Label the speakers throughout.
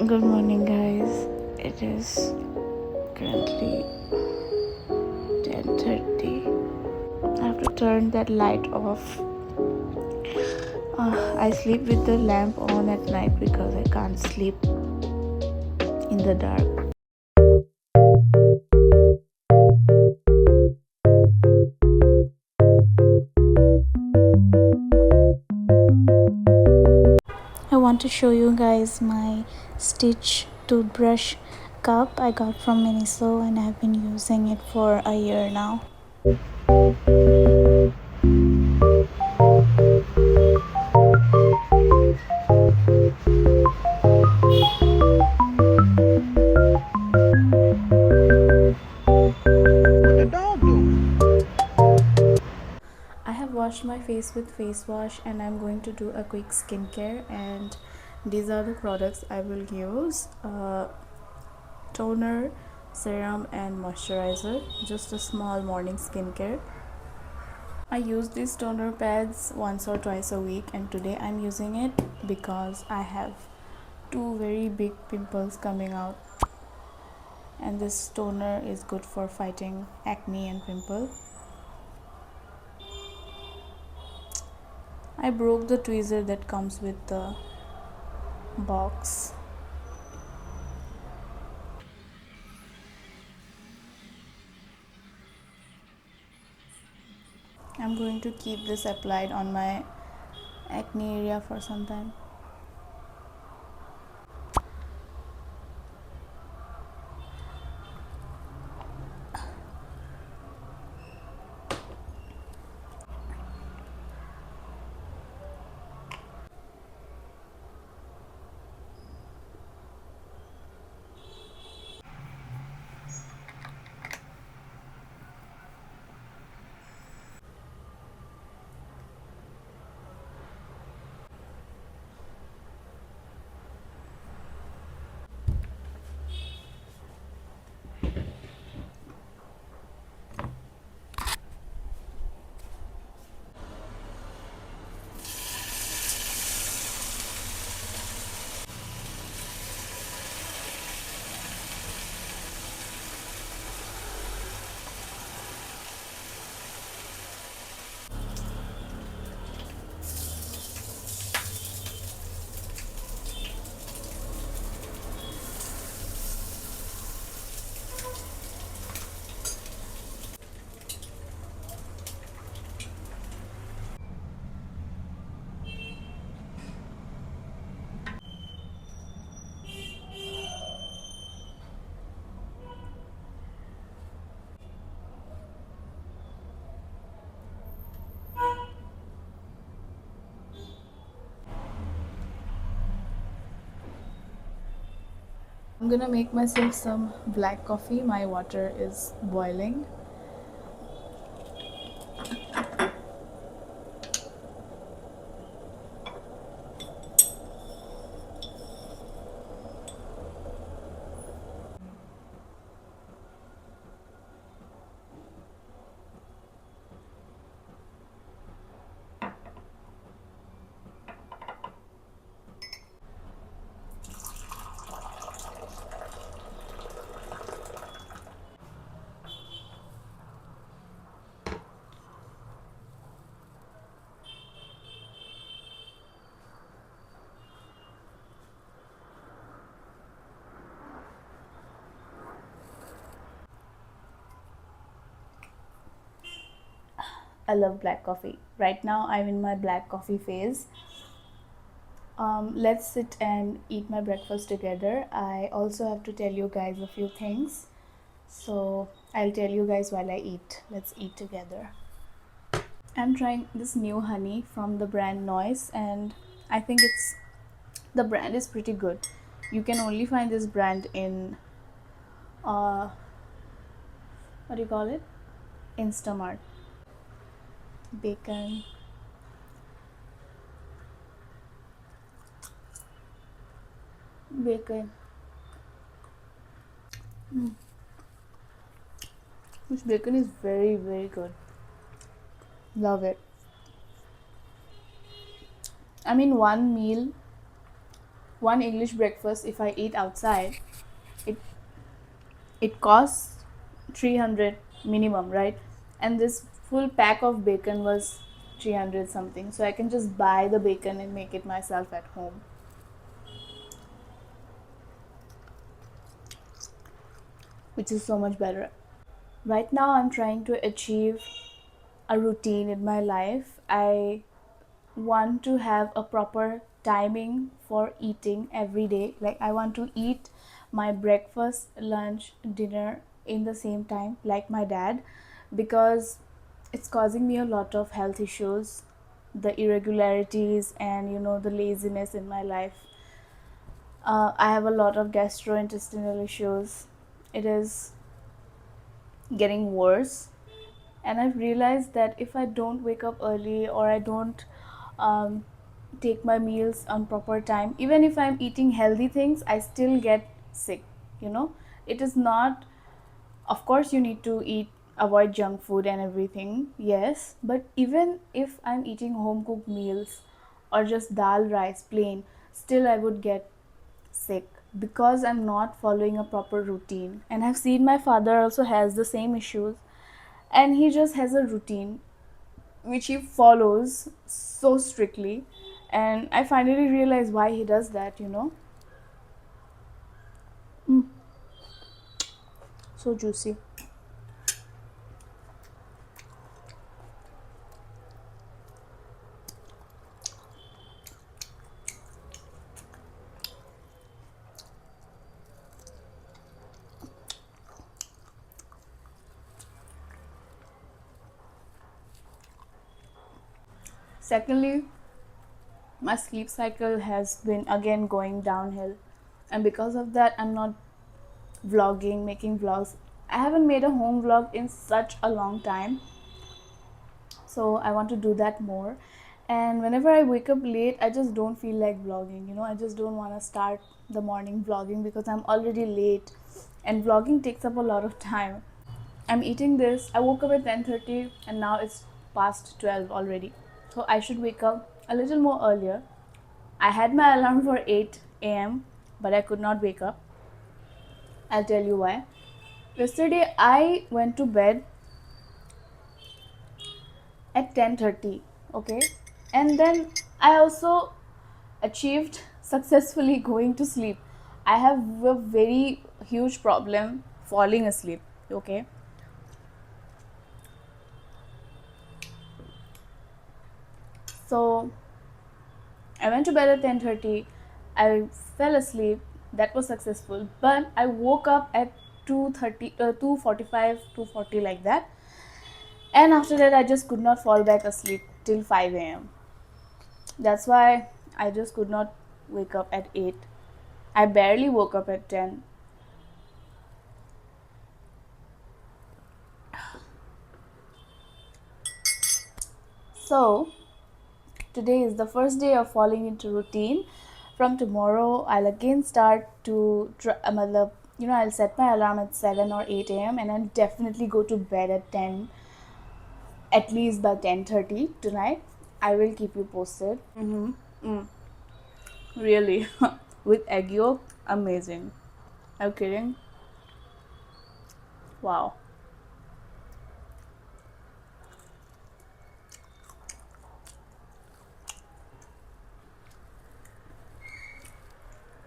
Speaker 1: Good morning, guys. It is currently 10:30. I have to turn that light off. I sleep with the lamp on at night because I can't sleep in the dark. I want to show you guys my Stitch toothbrush cup I got from Miniso, and I've been using it for a year now. I have washed my face with face wash, and I'm going to do a quick skincare, and these are the products I will use: toner, serum and moisturizer. Just a small morning skincare. I use these toner pads once or twice a week, and today I'm using it because I have two very big pimples coming out, and this toner is good for fighting acne and pimple. I broke the tweezer that comes with the box. I'm going to keep this applied on my acne area for some time. I'm gonna make myself some black coffee. My water is boiling. I love black coffee. Right now, I'm in my black coffee phase. Let's sit and eat my breakfast together. I also have to tell you guys a few things. So, I'll tell you guys while I eat. Let's eat together. I'm trying this new honey from the brand Noise, and I think the brand is pretty good. You can only find this brand in uh, what do you call it? Instamart. Bacon. Bacon. This bacon is very, very good. Love it. I mean, one meal one English breakfast, if I eat outside, it it costs 300 minimum, right? And this full pack of bacon was 300 something. So I can just buy the bacon and make it myself at home, which is so much better. Right now, I'm trying to achieve a routine in my life. I want to have a proper timing for eating every day. Like, I want to eat my breakfast, lunch, dinner in the same time, like my dad, because it's causing me a lot of health issues, the irregularities, and the laziness in my life. I have a lot of gastrointestinal issues. It is getting worse, and I've realized that if I don't wake up early, or I don't um, take my meals on proper time, even if I'm eating healthy things, I still get sick. you know it is not, of course you need to eat, avoid junk food and everything, yes, but even if I'm eating home cooked meals or just dal rice plain, still I would get sick because I'm not following a proper routine. And I've seen my father also has the same issues, and he just has a routine which he follows so strictly. And I finally realized why he does that. Mm, so juicy. Secondly, my sleep cycle has been again going downhill, and because of that, I'm not vlogging, making vlogs. I haven't made a home vlog in such a long time, so I want to do that more. And whenever I wake up late, I just don't feel like vlogging. I just don't want to start the morning vlogging because I'm already late, and vlogging takes up a lot of time. I'm eating this. I woke up at 10:30 and now it's past 12 already. So I should wake up a little more earlier. I had my alarm for 8 a.m., but I could not wake up. I'll tell you why. Yesterday I went to bed at 10:30, okay? And then I also achieved successfully going to sleep. I have a very huge problem falling asleep, okay? So I went to bed at 10:30. I fell asleep. That was successful. But I woke up at 2:30, 2:45, 2:40 like that. And after that, I just could not fall back asleep till 5 a.m. That's why I just could not wake up at 8. I barely woke up at 10. So today is the first day of falling into routine. From tomorrow, I'll again start to I'll set my alarm at 7 or 8 a.m. and I'll definitely go to bed at 10, at least by 10:30 tonight. I will keep you posted. Mm, really. With egg yolk, amazing. Are you kidding? Wow.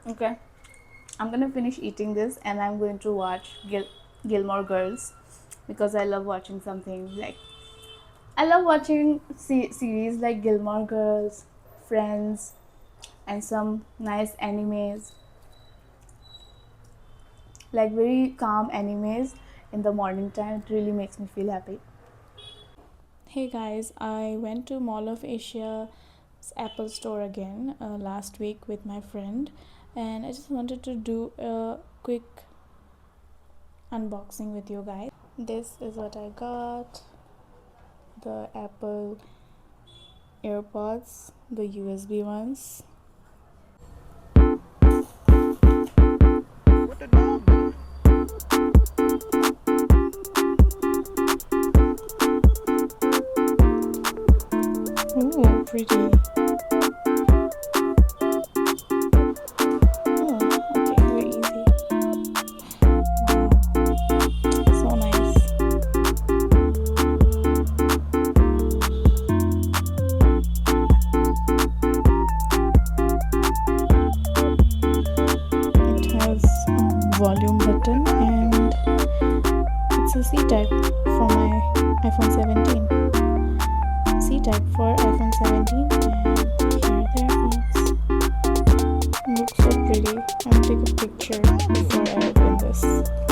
Speaker 1: Okay, I'm gonna finish eating this and I'm going to watch Gilmore Girls because I love watching something like, I love watching series like Gilmore Girls, Friends, and some nice animes, like very calm animes in the morning time. It really makes me feel happy. Hey guys, I went to Mall of Asia's Apple store again last week with my friend, and I just wanted to do a quick unboxing with you guys. This is what I got: the Apple Earpods, the USB ones. Ooh, pretty. C-type for my iPhone 17. C-type for iPhone 17, and here are the AirPods. Looks so pretty. I'm gonna take a picture before I open this.